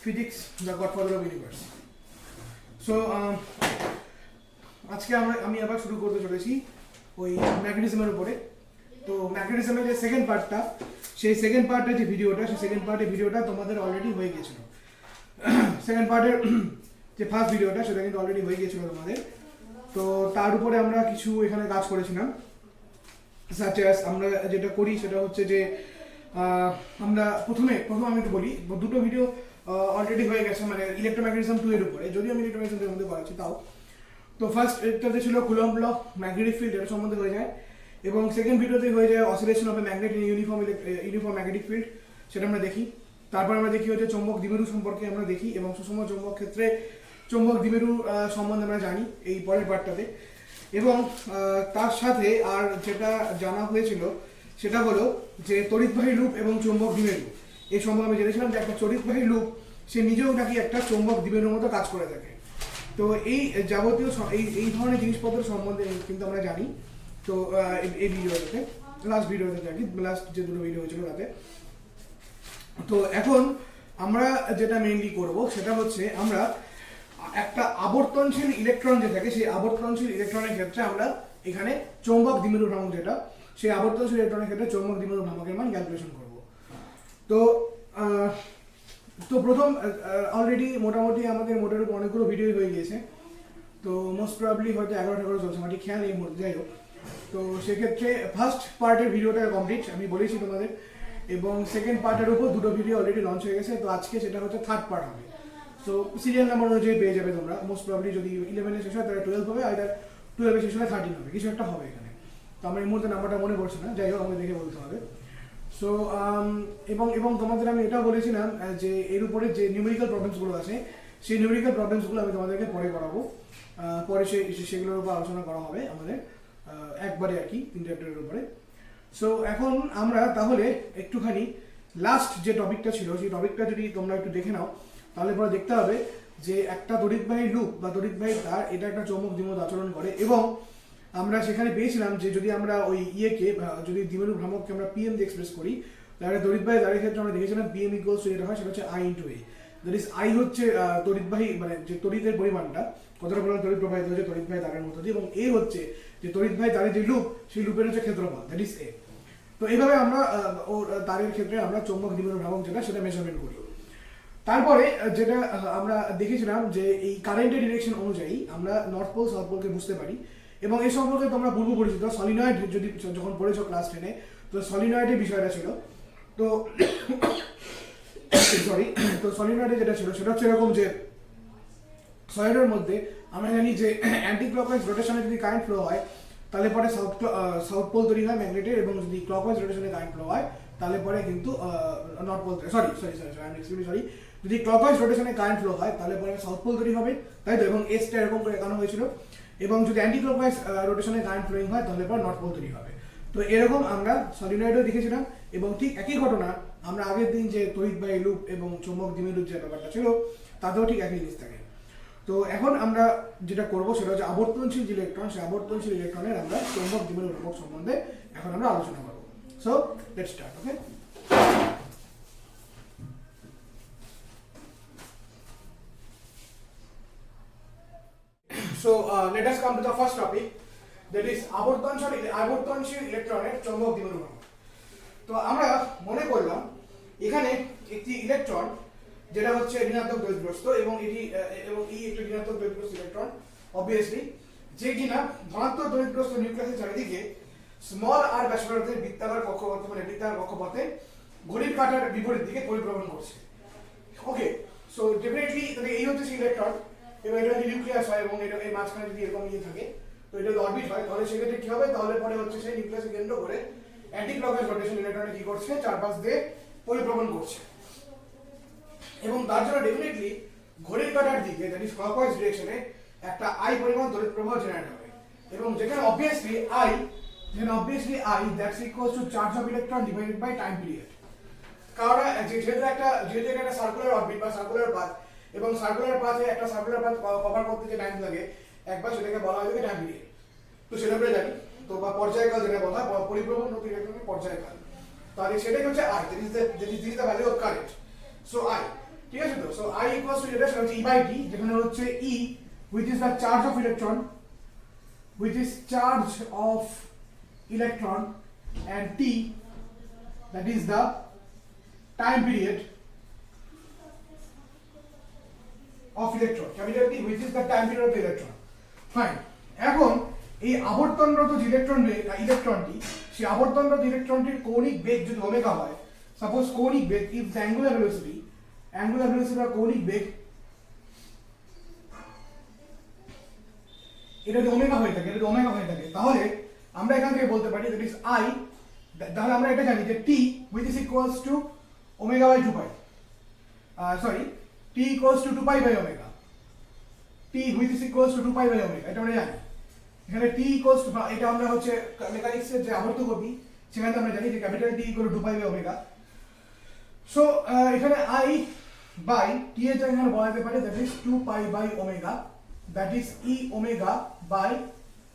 physics, the godfather of universe. So আজকে আমি আবার শুরু করতে চলেছি ওই ম্যাগনেটিজমের উপরে। তো ম্যাগনেটিজমের যে সেকেন্ড পার্টটা, সেই সেকেন্ড পার্টের যে ভিডিওটা, সেই সেকেন্ড পার্টের ভিডিওটা তোমাদের অলরেডি হয়ে গিয়েছিল। সেকেন্ড পার্টের যে ফার্স্ট ভিডিওটা সেটা কিন্তু অলরেডি হয়ে গিয়েছিল তোমাদের। তো তার উপরে আমরা কিছু এখানে কাজ করেছিলাম। সাচ অ্যাজ আমরা যেটা করি সেটা হচ্ছে যে আমরা প্রথমে আমি একটু বলি, দুটো ভিডিও অলরেডি হয়ে গেছে, মানে ইলেকট্রোম্যাগনেটিজম 2 এর উপরে, যদিও আমি ইলেকট্রোম্যাগনেটিজম 2 এর মধ্যে করাচ্ছি তাও। তো ফার্স্ট এটাতে ছিল কুলম্ব ল, ম্যাগনেটিক ফিল্ড, এর সম্বন্ধে হয়ে যায়, এবং সেকেন্ড ভিডিওতে হয়ে যায় oscillation of a magnet in uniform magnetic field, সেটা আমরা দেখি। তারপর আমরা দেখি হচ্ছে চৌম্বক দ্বিমেরু সম্পর্কে আমরা দেখি, এবং সুষম চৌম্বক ক্ষেত্রে চৌম্বক দ্বিমেরু সম্বন্ধে আমরা জানি এই পরের পার্টটাতে। এবং তার সাথে আর যেটা জানা হয়েছিল সেটা হলো যে তড়িৎবাহী লুপ এবং চৌম্বক দ্বিমেরু, এই সম্বন্ধে আমি জেনেছিলাম যে একটা তড়িৎবাহী লুপ সে নিজেও নাকি একটা চৌম্বক দ্বিমেরুর মতো কাজ করে থাকে। তো এই যাবতীয় এই ধরনের জিনিসপত্র সম্বন্ধে কিন্তু আমরা জানি। তো এই ভিডিওটাতে, লাস্ট ভিডিওতে থাকি, লাস্ট যে দুটো ভিডিও হয়েছিল তাতে। তো এখন আমরা যেটা মেইনলি করব সেটা হচ্ছে আমরা একটা আবর্তনশীল ইলেকট্রন যে থাকে, সেই আবর্তনশীল ইলেকট্রনের ক্ষেত্রে আমরা এখানে চৌম্বক দ্বিমেরু ভ্রামক যেটা, সেই আবর্তনশীল ইলেকট্রনের ক্ষেত্রে চৌম্বক দ্বিমেরু ভ্রামকের মান ক্যালকুলেশন করব। তো প্রথম অলরেডি মোটামুটি আমাদের মোটের উপর অনেকগুলো ভিডিও হয়ে গিয়েছে। তো মোস্ট প্রবাবলি হয়তো 11 চলছে, আমার ঠিক খেয়াল এই মুহূর্তে, যাই হোক। তো সেক্ষেত্রে ফার্স্ট পার্টের ভিডিওটা কমপ্লিট, আমি বলেছি তোমাদের, এবং সেকেন্ড পার্টের উপর দুটো ভিডিও অলরেডি লঞ্চ হয়ে গেছে। তো আজকে সেটা হচ্ছে থার্ড পার্ট হবে। সো সিরিয়াল নাম্বার অনুযায়ী পেয়ে যাবে তোমরা। মোস্ট প্রবাবলি যদি 11 শেষ হয় তাহলে 12 হবে, আইদার 12 শেষ হলে 13 হবে, কিছু একটা হবে এখানে। তো আমার এই মুহূর্তে নাম্বারটা মনে পড়ছে না, যাই হোক আমাকে দেখে বলতে হবে। সো এবং তোমাদের আমি এটাও বলেছিলাম যে এর উপরে যে নিউমেরিক্যাল প্রবলেমসগুলো আছে, সেই নিউমেরিক্যাল প্রবলেমসগুলো আমি তোমাদেরকে পরে করাবো, পরে সেগুলোর উপর আলোচনা করা হবে আমাদের একবারে আর কি, 3 চ্যাপ্টারের উপরে। সো এখন আমরা তাহলে একটুখানি লাস্ট যে টপিকটা ছিল, সেই টপিকটা যদি তোমরা একটু দেখে নাও, তাহলে পরে দেখতে হবে যে একটা তড়িৎবাহী লুপ বা তড়িৎবাহী তার, এটা একটা চৌম্বক দ্বিমেরু আচরণ করে। এবং আমরা সেখানে পেয়েছিলাম যে যদি আমরা ওই যদি দ্বিমেরু ভ্রামককে আমরা পিএম দিয়ে এক্সপ্রেস করি, তাহলে তড়িৎবাহী তারের ক্ষেত্রে আমরা দেখেছিলাম পিএম ইকুয়ালস টু যেটা হয় সেটা হচ্ছে I into A. That is I হচ্ছে তড়িৎবাহী, মানে যে তড়িতের পরিমাণটা, কতটা পরিমাণ তড়িৎ প্রবাহিত হচ্ছে তড়িৎবাহী তারের মধ্যে দিয়ে, এবং এ হচ্ছে যে তড়িৎবাহী তারের যে লুপ, সেই লুপের হচ্ছে ক্ষেত্রফল, দ্যাট ইজ এ। তো এইভাবে আমরা তারের ক্ষেত্রে আমরা চৌম্বক দ্বিমেরু ভ্রামক যেটা, সেটা মেজারমেন্ট করি। তারপরে যেটা আমরা দেখেছিলাম যে এই কারেন্টের ডিরেকশন অনুযায়ী আমরা নর্থ পোল সাউথ পোলকে বুঝতে পারি, এবং এই সম্পর্কে তোমরা পূর্ব পরিচিত সলিনয়েড যদি যখন পড়েছো ক্লাস 10-এ, তো সলিনয়েডের বিষয়টা ছিল। তো সরি, তো সলিনয়েডে যেটা ছিল সেটা হচ্ছে এরকম যে সলিনয়েডের মধ্যে আমরা জানি যে অ্যান্টি ক্লকওয়াইজ রোটেশনে যদি কারেন্ট ফ্লো হয় তাহলে পরে সাউথ পোল তৈরি হয় ম্যাগনেটের, এবং যদি ক্লকওয়াইজ রোটেশনে কারেন্ট ফ্লো হয় তাহলে পরে কিন্তু নর্থ পোল, সরি, যদি ক্লকওয়াইজ রোটেশনে কারেন্ট ফ্লো হয় তাহলে পরে সাউথ পোল তৈরি হবে, তাই তো? এবং এসটা এরকম করে একানো হয়েছিল। এবং যদি অ্যান্টি ক্লকওয়াইজ রোটেশনে কারেন্ট ফ্লোয়িং হয় তাহলে পরে নর্থ পোল তৈরি হবে। তো এরকম আমরা সলিনয়েডও দেখেছিলাম, এবং ঠিক একই ঘটনা আমরা আগের দিন যে তড়িৎবাহী লুপ এবং চৌম্বক দ্বিমেরুর যে ব্যাপারটা ছিল তাতেও ঠিক একই জিনিস থাকে। তো এখন আমরা যেটা করবো সেটা হচ্ছে আবর্তনশীল যে ইলেকট্রন, সেই আবর্তনশীল ইলেকট্রনের আমরা চৌম্বক দ্বিমেরু ভ্রামক সম্বন্ধে এখন আমরা আলোচনা করবো। So let's start. Okay, so let us come to the first topic, that is আবর্তনশীল ইলেকট্রনের চৌম্বক দ্বিমেরু ভ্রামক। তো আমরা মনে করলাম এখানে একটি ইলেকট্রন যেটা হচ্ছে ঋণাত্মক দ্বৈতগ্রস্ত, এবং এই একটা ঋণাত্মক দ্বৈতগ্রস্ত ইলেকট্রন অবভিয়াসলি, যে কিনা ধনাত্মক দ্বৈতগ্রস্ত নিউক্লিয়াসের চারিদিকে স্মল আর ব্যাসার্ধের বৃত্তাকার কক্ষপথে, মানে বৃত্তাকার কক্ষপথে ঘড়ির কাঁটার বিপরীত দিকে পরিভ্রমণ করছে। ওকে, সো ডেফিনেটলি এই হচ্ছে সেই ইলেকট্রন, এবং এটা যদি নিউক্লিয়াস হয় এবং এটা এই মাঝখানে যদি এরকম ইয়ে থাকে, তো এটা অরবিট হয়, তাহলে সেক্ষেত্রে কি হবে, তাহলে পরে হচ্ছে সেই নিউক্লিয়াসকে কেন্দ্র করে অ্যান্টি ক্লকওয়াইজ রোটেশন ইলেকট্রন কি করছে, চারপাশ দিয়ে পরিভ্রমণ করছে। এবং তার জন্য ডেফিনেটলি ঘড়ির কাঁটার দিকে, দ্যাট ইজ ক্লকওয়াইজ ডিরেকশনে, একটা আই পরিমাণ তড়িৎ প্রবাহ জেনারেট হবে, এবং যেখানে obviously I that's equals to charge of electron divided by time period. কারণ যেহেতু একটা সার্কুলার অরবিট বা সার্কুলার পাথ, এবং সার্কুলার পাথে একটা সার্কুলার পাথ কভার করতে যে টাইম লাগে একবার, সেটাকে বলা হয় টাইম পিরিয়ড। তো সেটা আমরা জানি, তো বা পর্যায়কাল যেটা বলা হয়, পরিভ্রমণ প্রতি ইলেকট্রনের পর্যায়কাল, তাহলে সেটাই হচ্ছে I, that is the value of current. So I, ঠিক আছে? তো So I equals to যেটা সেটা হচ্ছে E by T, যেখানে হচ্ছে E which is the charge of electron, and T that is the time period of electron, capital T which is the time period of the electron. Fine. এখন এই আবর্তনরত যে ইলেকট্রনটি, সেই আবর্তনরত ইলেকট্রনটির কৌণিক বেগ যদি ওমেগা হয়, suppose কৌণিক বেগ ইফ দ্য অ্যাঙ্গুলার ভেলোসিটি বা কৌণিক বেগ এটা যদি ওমেগা হয়ে থাকে, তাহলে আমরা এখান থেকে বলতে পারি দ্যাট ইজ I, তাহলে আমরা এটা জানি যে T which is equals to omega by 2 pi, T equals to 2 pi by omega, T which is equals to 2 pi by omega, এটা আমরা জানি। এখানে T equals to, এটা আমরা হচ্ছে মেকানিক্সের যে আবর্তগতি সেখানে আমরা জানি যে capital T equal to 2 pi by omega। So এখানে I by T এর জায়গায় এখানে বলা যেতে পারে that is 2 pi by omega, that is E omega by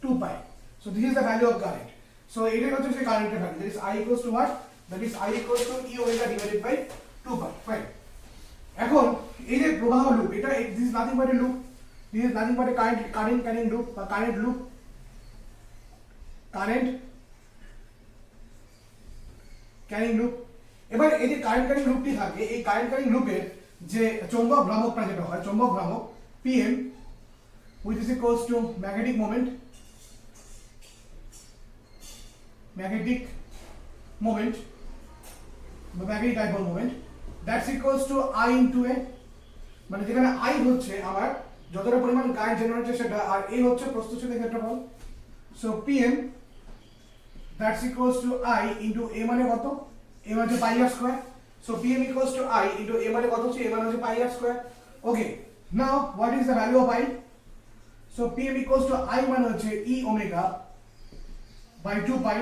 2 pi. So this is the value of current. So এটাই হচ্ছে সেই কারেন্টের value, that is I equals to what, that is I equals to E omega divided by 2 pi. Fine. এখন এই যে প্রবাহ loop, এটা this is nothing but a loop, this is nothing but a current loop বা current carrying loop। এবার এই যে current carrying লুপটি থাকে, এই কারেন্ট ক্যারিং লুপের যে চৌম্বক ভ্রামকটা যেটা হয়, চৌম্বক ভ্রামক Pm which is equals to magnetic moment বা magnetic dipole moment, that's equals to I into A, মানে যেখানে I হচ্ছে আমার যতটা পরিমাণ কারেন্ট জেনারেট হচ্ছে সেটা, আর A হচ্ছে প্রস্থচ্ছেদের ক্ষেত্রফল। So Pm that's equals to I into A মানে কত, A মানে pi r square, so Pm equals to I into A মানে কত হচ্ছে, A মানে হচ্ছে pi r square। Okay, now what is the value of I? So Pm equals to I মানে হচ্ছে E omega by 2 pi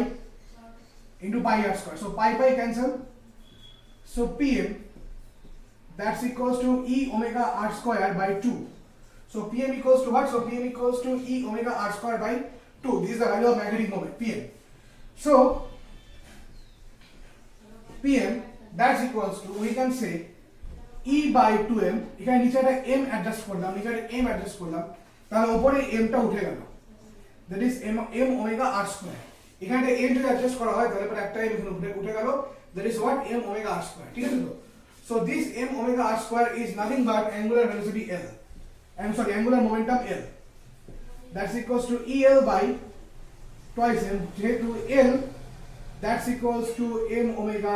into pi r square, so pi cancel, so Pm that's equals to E omega r square by 2, so Pm equals to what, so Pm equals to E omega r square by 2, this is the value of magnetic moment Pm। So Pm that's equals to, we can say E by 2m, এখানে নিচে একটা m adjust করলাম, তাহলে উপরে m টা উঠে গেল, that is m omega r square, এখানে একটা m যদি অ্যাডজাস্ট করা হয় তাহলে পরে একটা m এখানে উঠে গেল, that is what, m omega r square, ঠিক আছে তো। so this m omega r square is nothing but angular velocity L, angular momentum L, that's equals to EL by twice m, যেহেতু L that's equals to m omega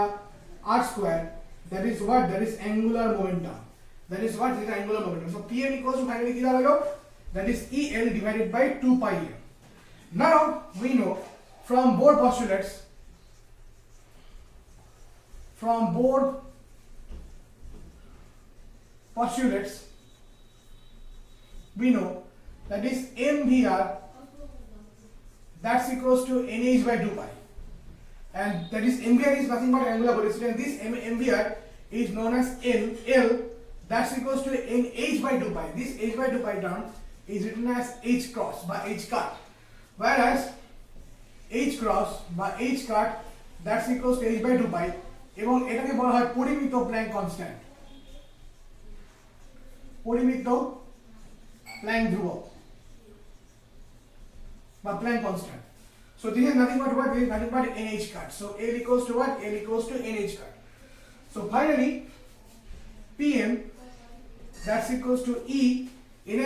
r square, that is what, that is angular momentum, that is what, this is angular momentum। so Pm equals to finally কি দাঁড়ালো, that is EL divided by 2 pi m। now we know from Bohr postulates we know that is mvr that's equals to nh by 2 pi, and that is mvr is nothing but angular velocity, and this mvr is known as L that's equals to nh by 2 pi, this h by 2 pi term is written as h cross by h cut, whereas h cross by h cut that's equals to h by 2 pi, এবং এটাকে বলা হয় পরিমিত Planck constant, পরিমিত Planck ধ্রুবক বা Planck constant. so this is nothing but what, this is nothing but nh cut, so L equals to what, L equals to nh cut। so finally Pm that's equals to E, এর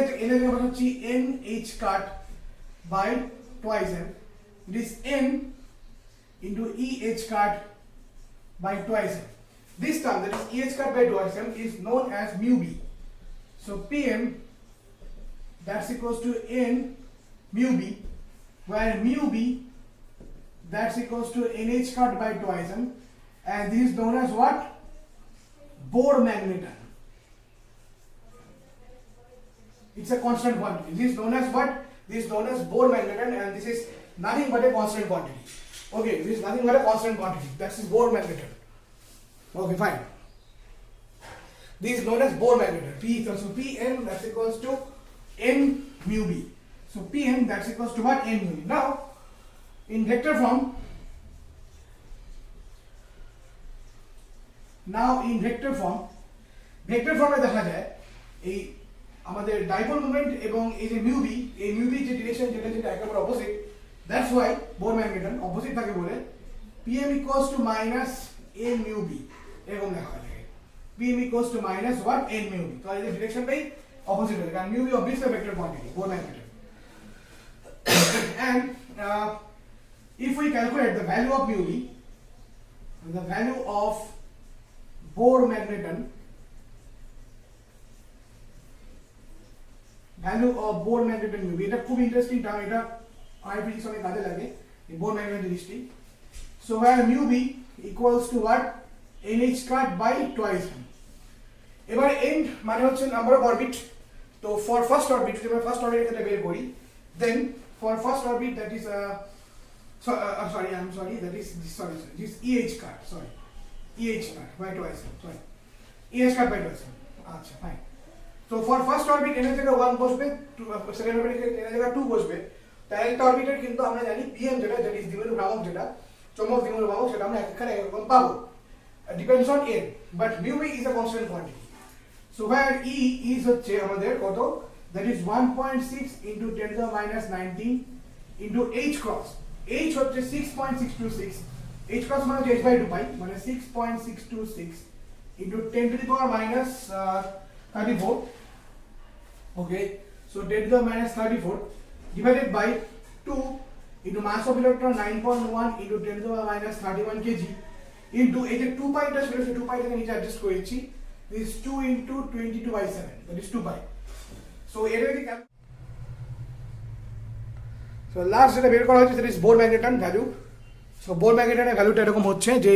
হচ্ছে nh cut by twice m, this n into EH cut by twice m, this term that is EH cut by twice m is known as mu b, so Pm that's equals to n mu b, where mu b that's equals to nh cut by twice m, and this is known as what, Bohr magneton, it's a constant quantity, this is known as what, this is known as Bohr magneton, and this is nothing but a constant quantity, okay, this is nothing but a constant quantity, that's Bohr magneton, okay fine, this is known as Bohr magneton, so Pm that's equals to n mu b, so Pm that's equals to what, n mu b। now in vector form, vector ফর্মে দেখা যায় এই আমাদের dipole moment এবং এই যে mu B, এই mu B যে ডিরেকশন যেটা একেবারে opposite, that's why Bohr magneton opposite থাকে বলে PM equals to minus A mu B এরকম লেখা হয় থাকে। PM equals to minus what N mu B, তো এই ডিরেকশনটাই অপোজিট হবে কারণ mu B obviously vector quantity Bohr magneton. And if we calculate the value of mu B, the value of Bohr magneton, value of Bohr magneton mu B, এটা খুব interesting term, এটা I physics অনেক কাজে লাগে এই Bohr magneton জিনিসটি। So where mu B equals to what NH squared by twice m, এবার n মানে হচ্ছে নাম্বার অফ অরবিট, তো ফর ফার্স্ট অরবিট যদি আমরা ফার্স্ট অরবিট এটা বের করি, then for first orbit that is this EH squared, EH squared by twice m, EH squared by twice m, আচ্ছা ফাইন। তো ফর ফার্স্ট অরবিট এর জায়গায় 1 বসবে, সেকেন্ড অরবিট এর জায়গায় 2 বসবে, তাই একটা অরবিটের কিন্তু আমরা জানি PM যেটা দ্যাট ইজ দ্বিমেরু ভ্রামক, যেটা চৌম্বক দ্বিমেরু ভ্রামক, সেটা আমরা এখানে এরকম পাবো, depends on n, but mu b is a constant quantity. So where E is হচ্ছে আমাদের কত, that is 1.6 into 10 to the minus 19 into h cross, h হচ্ছে 6.626, h cross মানে h by 2 pi মানে 6.626 into 10 to the power minus 34, okay, so 10 to the minus 34 divided by 2 into mass of electron 9.1 into 10 to the minus 31 kg into এই যে 2 pi টা ছিল, সেই 2 pi টাকে নিচে অ্যাডজাস্ট করেছি, this 2 into 22/7, that is 2 pi. So এটা যদি সো লাস্ট যেটা বের করা হচ্ছে that is Bohr magneton value. So Bohr magneton এর ভ্যালুটা এরকম হচ্ছে যে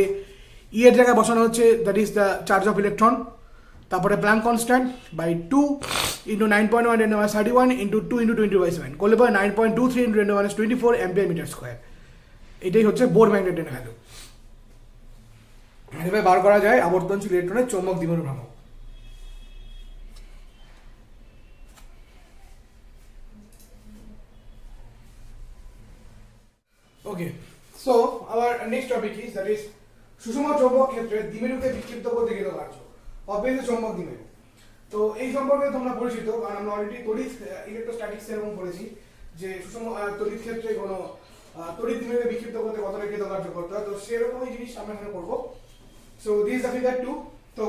E এর জায়গায় বসানো হচ্ছে that is the charge of electron, তারপরে Planck constant by 2 into 9.1 10 to the minus 31 into 2 into 20/7 করলে পরে 9.23 into 10 to the minus 24 ampere meter square, এটাই হচ্ছে Bohr magneton এর ভ্যালু। এভাবে বার করা যায় আবর্তনশীল ইলেকট্রনের চৌম্বক দ্বিমেরু ভ্রামক। Okay, so our next topic is that is সুষম চৌম্বক ক্ষেত্রে দ্বিমেরুকে বিক্ষিপ্ত করতে কৃতকার্য, অবভিয়াসলি চৌম্বক দ্বিমেরু। তো এই সম্পর্কে তোমরা পরিচিত, কারণ আমরা অলরেডি তড়িৎ ইলেকট্রোস্ট্যাটিক্স এরকম পড়েছি যে সুষম তড়িৎ ক্ষেত্রে কোনো তড়িৎ দ্বিমেরুকে বিক্ষিপ্ত করতে কতটা কৃতকার্য করতে হয়, তো সেরকমই জিনিস আমরা এখানে করবো। So this is the figure 2। তো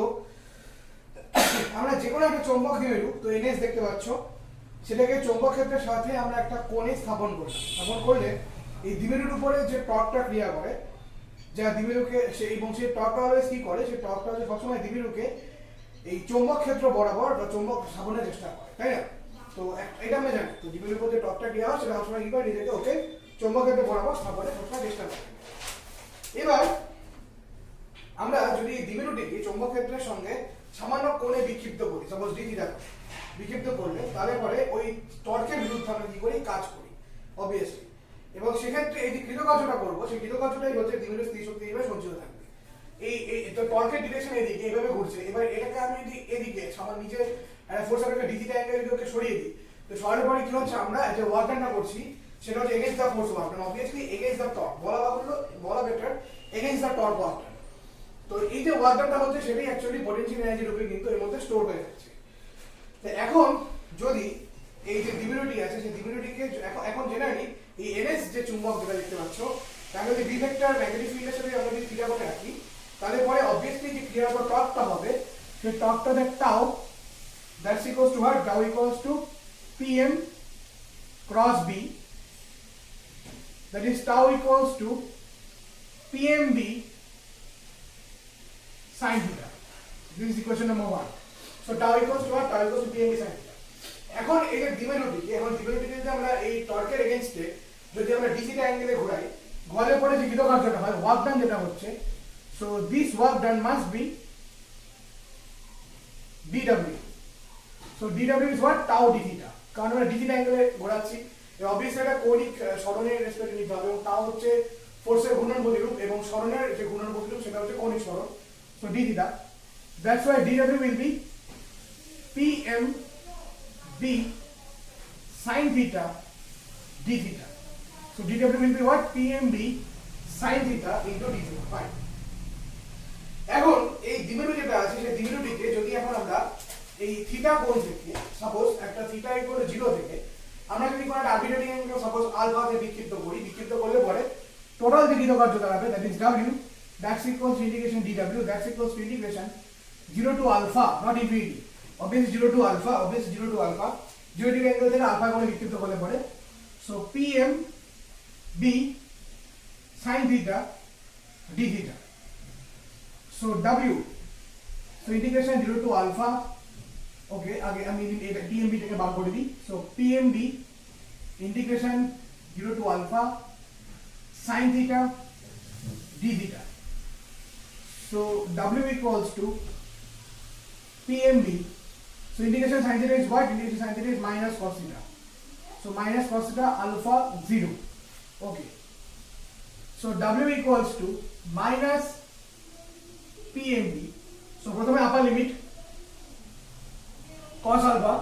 আমরা যে কোনো একটা চৌম্বক দ্বিমেরু, তো NS দেখতে পাচ্ছ, সেটাকে চৌম্বক ক্ষেত্রের সাথে আমরা একটা কোণে স্থাপন করি। স্থাপন করলে এই দ্বিমেরুর উপরে যে টর্কটা ক্রিয়া করে, যা দ্বিমেরুকে সেই টর্কটা অলওয়েজ কি করে, সেই টর্কটা হচ্ছে সবসময় দ্বিমেরুকে এই চৌম্বক ক্ষেত্র বরাবর বা চৌম্বক স্থাপনের চেষ্টা করে, তাই না? তো এটা আমরা জানি, তো দ্বিমেরুর উপর যে টর্কটা ক্রিয়া হয় সেটা সবসময় কি করে, নিজেকে ওকে চৌম্বক ক্ষেত্র বরাবর স্থাপনের সবসময় চেষ্টা করে। এবার আমরা যদি দ্বিমেরুটিকে চৌম্বক ক্ষেত্রের সঙ্গে সামান্য কোণে বিক্ষিপ্ত করি, সাপোজ d থিটা বিক্ষিপ্ত করলে, তাহলে পরে ওই টর্কের বিরুদ্ধে আমরা কি করি, কাজ করি অবভিয়াসলি, এবং সেক্ষেত্রে এই যে কৃতকার্যটা করবো, সেই কৃতকার্যটাই হচ্ছে দ্বিমেরুর স্থির শক্তি হিসেবে সঞ্চিত থাকবে। এই তো টর্কের ডিরেকশন এদিকে এইভাবে ঘুরছে, এবার এটাকে আমি যদি এদিকে আমার নিচে ফোর্স অফ d থিটা অ্যাঙ্গেলকে সরিয়ে দিই, তো সরানোর পরে কি হচ্ছে, আমরা যে ওয়ার্ক ডানটা করছি সেটা হচ্ছে against the force work done, obviously against the torque, বলা better against the torque work done. তো এই যে ওয়ার্ক ডানটা হচ্ছে সেটাই অ্যাকচুয়ালি পটেনশিয়াল এনার্জি রূপে কিন্তু এর মধ্যে স্টোর হয়ে যাচ্ছে। তো এখন যদি এই যে দ্বিমেরুটি আছে, সেই দ্বিমেরুটিকে এখন জেনারেলি এই NS যে চুম্বক যেটা দেখতে পাচ্ছ, তাকে যদি বি ভেক্টর ম্যাগনেটিক ফিল্ডের সাথে আমরা যদি ক্রিয়া করে রাখি, তাহলে পরে অবভিয়াসলি যে ক্রিয়ার পর টর্কটা হবে, সেই টর্কটা দেখ tau, that's equals two what, tau equals to PM cross B, that is tau equals to PMB sin theta. This is equation number 1. So tau equals to what? Tau equals to PMB sin theta. এখন এই যে দ্বিমেরুটিকে যদি আমরা এই টর্কের এগেইনস্টে যদি আমরা d theta অ্যাঙ্গেলে ঘোরাই, ঘোরার পরে যে কৃতকার্যটা হয়, ওয়ার্ক ডান যেটা হচ্ছে, so this work done must be dw. So dw is what? Tau d theta. কারণ আমরা d থিটা অ্যাঙ্গেলে ঘোরাচ্ছি, অবভিয়াসলি এটা কৌণিক সরণের রেসপেক্টে নিতে হবে, এবং তাও হচ্ছে ফোর্সের ঘূর্ণন প্রতিরূপ, এবং সরণের যে ঘূর্ণন প্রতিরূপ সেটা হচ্ছে কৌণিক সরণ। So d theta, that's why dw will be PMB sin theta d theta. So dw will be what? PMB sin theta into d theta. Fine. এখন এই দ্বিমেরু যেটা আছে সেই দ্বিমেরুটিকে যদি এখন আমরা এই থিটা কোণ থেকে সাপোজ একটা থিটা ইকুয়াল টু 0 থেকে আমরা যদি কোনো একটা আরবিট্রারি অ্যাঙ্গেল সাপোজ আলফা তে বিক্ষিপ্ত করি, বিক্ষিপ্ত করলে পরে টোটাল যে কৃতকার্য দাঁড়াবে that is w, that's equals two integration dw, that's equals two integration 0 to alpha, not infinity, obviously 0 to alpha, 0 degree angle থেকে আলফা কোণে বিক্ষিপ্ত করলে পরে so pm b sin theta d theta, so w, so integration 0 to alpha, okay, আগে আমি এটা pmb থেকে বার করে দিই, so pmb integration 0 to alpha sin theta d theta, so w equals to pmb, so integration sin theta is what? Integration sin theta is minus cos theta, so minus cos theta alpha 0, okay, so w equals to minus pmb, so প্রথমে আপার limit cos alpha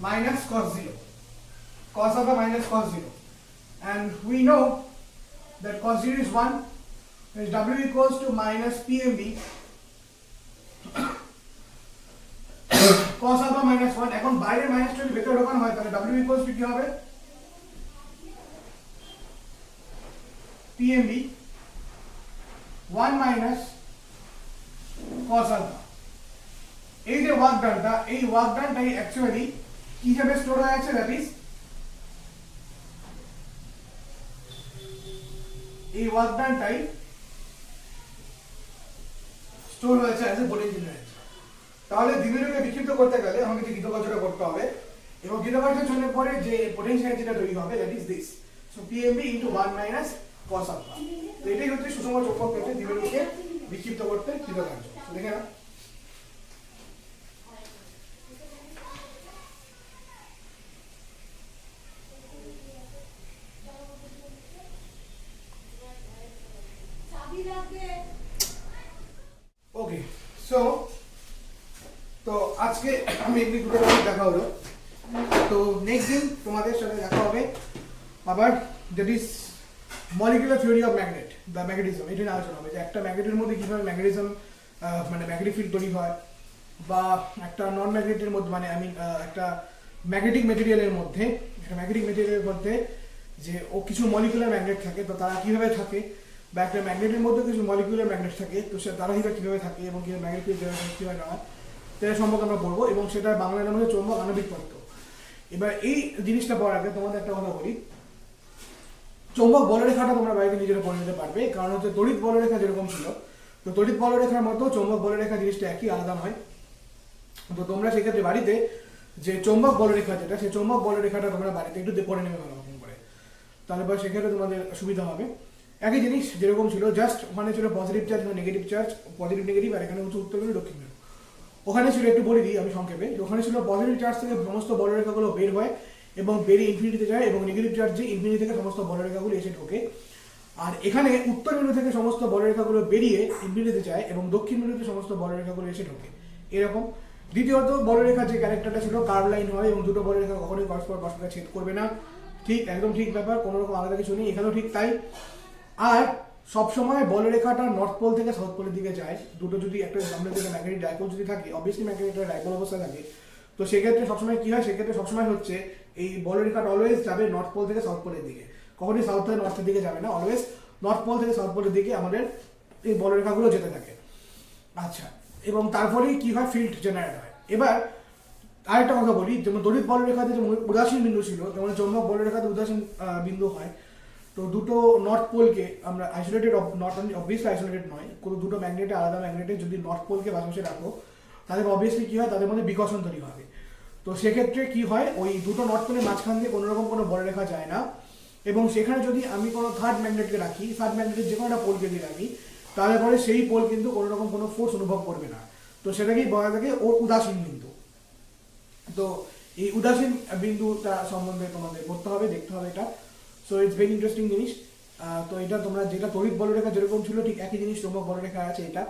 minus cos 0, cos alpha minus cos 0, and we know that cos 0 is 1, is w equals to minus pmb cos alpha minus 1, এখন বাইরে minus যদি ভেতরে ঢোকানো হয় তাহলে w equals to কি হবে? pmb 1 minus cos alpha, এই যে ওয়ার্ক ডানটা, এই ওয়ার্ক ডানটাই অ্যাকচুয়ালি কি হিসেবে স্টোর হয়ে আছে, দ্যাট ইজ এই ওয়ার্ক ডানটাই স্টোর হয়েছে অ্যাজ এ পোটেনশিয়াল এনার্জি। তাহলে দ্বিমেরুকে বিক্ষিপ্ত করতে গেলে আমাকে যে কৃতকার্যটা করতে হবে এবং কৃতকার্যের জন্য পরে যে পোটেনশিয়াল এনার্জিটা তৈরি হবে that is this, so pmb into 1 minus cos alpha, তো এটাই হচ্ছে সুষম চৌম্বক ক্ষেত্রে দ্বিমেরুকে বিক্ষিপ্ত করতে কৃতকার্য। দেখে না ওকে, সো তো আজকে আমি একটু দেখা হলো, তো নেক্সট দিন তোমাদের সাথে দেখা হবে আবার, that is molecular theory of magnet বা ম্যাগনেটিজম, এটা নিয়ে আলোচনা হবে যে একটা ম্যাগনেটের মধ্যে কীভাবে ম্যাগনেটিজম মানে ম্যাগনেটিক ফিল্ড তৈরি হয়, বা একটা নন ম্যাগনেটের মধ্যে মানে একটা ম্যাগনেটিক মেটেরিয়ালের মধ্যে যে ও কিছু মলিকুলার ম্যাগনেট থাকে, তো তারা কীভাবে থাকে, বা একটা ম্যাগনেটের মধ্যে কিছু মলিকুলার ম্যাগনেট থাকে, তো তারা কীভাবে থাকে এবং কীভাবে ম্যাগনেট ফিল্ড কীভাবে না হয় সেটা সম্পর্কে আমরা পড়বো, এবং সেটা বাংলা নাম হচ্ছে চৌম্বক আণবিক তত্ত্ব। এবার এই জিনিসটা পড়ার আগে তোমাদের একটা কথা বলি, চৌম্বক বলরেখাটা তোমরা বাড়িতে নিজেরা পড়ে নিতে পারবে, কারণ হচ্ছে তড়িৎ বলরেখা যেরকম ছিল, তো তড়িৎ বলরেখার মতো চৌম্বক বলরেখা জিনিসটা একই, আলাদা নয়। তো তোমরা সেক্ষেত্রে বাড়িতে যে চৌম্বক বলরেখা যেটা, সেই চৌম্বক বলরেখাটা তোমরা বাড়িতে একটু পড়ে নেবে ভালো রকম করে, তাহলে পরে সেক্ষেত্রে তোমাদের সুবিধা হবে। একই জিনিস যেরকম ছিল, জাস্ট ওখানে ছিল পজিটিভ চার্জ বা নেগেটিভ চার্জ, পজিটিভ নেগেটিভ, আর এখানে হচ্ছে উত্তর মেরু দক্ষিণ মেরু। ওখানে ছিল একটু বলে দিই আমি সংক্ষেপে, ওখানে ছিল পজিটিভ চার্জ থেকে সমস্ত বলরেখাগুলো বের হয় এবং বেরিয়ে ইনফিনিটিতে যায়, এবং নেগেটিভ চার্জ যে ইনফিনিটি থেকে সমস্ত বলরেখাগুলো এসে ঢোকে। আর এখানে উত্তর মেরু থেকে সমস্ত বলরেখাগুলো বেরিয়ে ইনফিনিটিতে যায় এবং দক্ষিণ মেরুতে সমস্ত বলরেখাগুলো এসে ঢোকে, এরকম। দ্বিতীয়ত বলরেখার যে ক্যারেক্টারটা ছিল কার্ভ লাইন হয়, এবং দুটো বলরেখা কখনোই পরস্পর ছেদ করবে না, ঠিক একদম ঠিক ব্যাপার, কোনো রকম আলাদা কিছু নেই, এখানেও ঠিক তাই। আর সবসময় বলরেখাটা নর্থ পোল থেকে সাউথ পোলের দিকে যায়, দুটো যদি একটা সামনে থেকে ম্যাগনেটিক ডাইপোল যদি থাকে, অবভিয়াসলি ম্যাগনেটিক ডাইপোল অবস্থা থাকে, তো সেক্ষেত্রে সবসময় কি হয়, সেক্ষেত্রে সবসময় হচ্ছে এই বলরেখাটা অলওয়েজ যাবে নর্থ পোল থেকে সাউথ পোলের দিকে, কখনোই সাউথ থেকে নর্থের দিকে যাবে না, অলওয়েজ নর্থ পোল থেকে সাউথ পোলের দিকে আমাদের এই বলরেখাগুলো যেতে থাকে। আচ্ছা, এবং তারপরেই কি হয়, ফিল্ড জেনারেট হয়। এবার আরেকটা কথা বলি, যেমন তড়িৎ বলরেখাতে যেমন উদাসীন বিন্দু ছিল, যেমন চৌম্বক বলরেখাতে উদাসীন বিন্দু হয়, তো দুটো নর্থ পোলকে আমরা আইসোলেটেড, নট অবভিয়াসলি আইসোলেটেড নয়, কোনো দুটো ম্যাগনেটে আলাদা ম্যাগনেটে যদি নর্থ পোলকে পাশাপাশি রাখো, তাদের অবভিয়াসলি কী হয়, তাদের মধ্যে বিকর্ষণ তৈরি হবে। তো সেক্ষেত্রে কি হয়, ওই দুটো নর্থ পোলের মাঝখান দিয়ে কোনো রকম কোনো বলরেখা যায় না, এবং সেখানে যদি আমি কোনো থার্ড ম্যাগনেটকে রাখি, থার্ড ম্যাগনেটের যে কোনো একটা পোলকে যদি রাখি, তাহলে পরে সেই পোল কিন্তু কোনো রকম কোনো ফোর্স অনুভব করবে না, তো সেটাকেই বলা থাকে ওর উদাসীন বিন্দু। তো এই উদাসীন বিন্দুটা সম্বন্ধে তোমাদের পড়তে হবে, দেখতে হবে এটা, সো ইটস ভেরি ইন্টারেস্টিং জিনিস। তো এটা তোমরা যেটা তড়িৎ বলরেখা যেরকম ছিল ঠিক একই জিনিস চৌম্বক বলরেখা আছে এটা।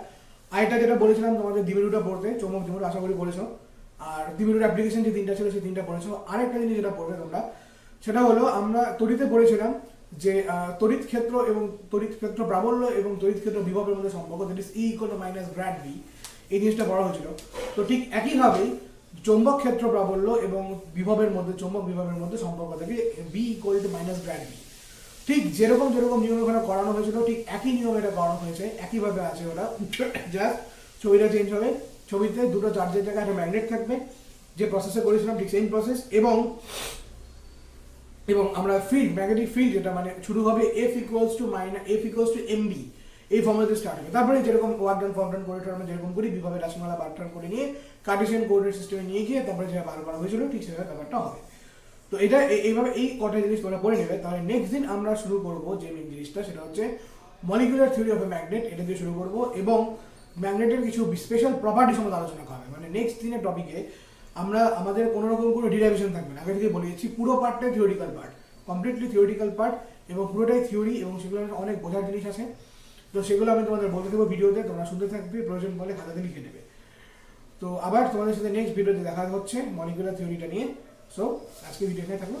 আর এটা যেটা বলেছিলাম তোমাদের দ্বিমেরুটা পড়তে, চৌম্বক দ্বিমেরু আশা করি পড়েছো, আর দ্বিমেরুর অ্যাপ্লিকেশন যে তিনটা ছিল সেই তিনটা পড়েছো। আরেকটা জিনিস যেটা পড়বে তোমরা, সেটা হলো আমরা তড়িতে পড়েছিলাম যে তড়িৎ ক্ষেত্র এবং তড়িৎ ক্ষেত্র প্রাবল্য এবং তড়িৎ ক্ষেত্র বিভবের মধ্যে সম্পর্ক, that is E = grad V, এই জিনিসটা বলা হয়েছিল। তো ঠিক একইভাবেই চৌম্বক ক্ষেত্র প্রাবল্য এবং বিভবের মধ্যে, চৌম্বক বিভবের মধ্যে সম্পর্ক থাকে B = গ্র্যাড ভি। ঠিক যেরকম নিয়ম ওখানে করানো হয়েছিল, ঠিক একই নিয়ম এটা করানো হয়েছে, একইভাবে আছে ওটা, জাস্ট ছবিটা চেঞ্জ হবে। ছবিতে দুটো চার্জের জায়গায় একটা ম্যাগনেট থাকবে, যে প্রসেসে করেছিলাম ঠিক সেম প্রসেস, এবং আমরা ফিল্ড, ম্যাগনেটিক ফিল্ড যেটা মানে শুরু হবে F = mb, এই ফর্মুলাতে স্টার্ট হবে। তারপরে যেরকম ওয়ার্ক ডান ফর্ম ডান করে আমরা যেরকম করি, বিভাবের রাশিমালা বারটার করে নিয়ে কার্টেসিয়ান কোঅর্ডিনেট সিস্টেমে নিয়ে গিয়ে তারপরে যেটা বার করা হয়েছিল ঠিক সেভাবে ব্যাপারটা হবে। তো এটা এইভাবে এই কটা জিনিস তোমরা পড়ে নেবে। তাহলে নেক্সট দিন আমরা শুরু করব যে মেন জিনিসটা, সেটা হচ্ছে molecular theory of a magnet, এটা দিয়ে শুরু করব, এবং ম্যাগনেটের কিছু স্পেশাল প্রপার্টি সম্বন্ধে আলোচনা করা হবে। মানে নেক্সট দিনের টপিকে আমরা আমাদের কোনো রকম কোনো ডিরাইভেশন থাকবে না, আগে থেকে বলেছি পুরো পার্টটাই theoretical part, completely theoretical part, এবং পুরোটাই থিওরি, এবং সেগুলো অনেক বোঝার জিনিস আছে। তো সেগুলো আমি তোমাদের বলতে দেবো ভিডিওতে, তোমরা শুনতে থাকবে, প্রয়োজন বলে খাতাতে লিখে নেবে। তো আবার তোমাদের সাথে নেক্সট ভিডিওতে দেখা হচ্ছে মলিকুলার থিওরিটা নিয়ে। সো আজকে ভিডিও এখানে থাকলো।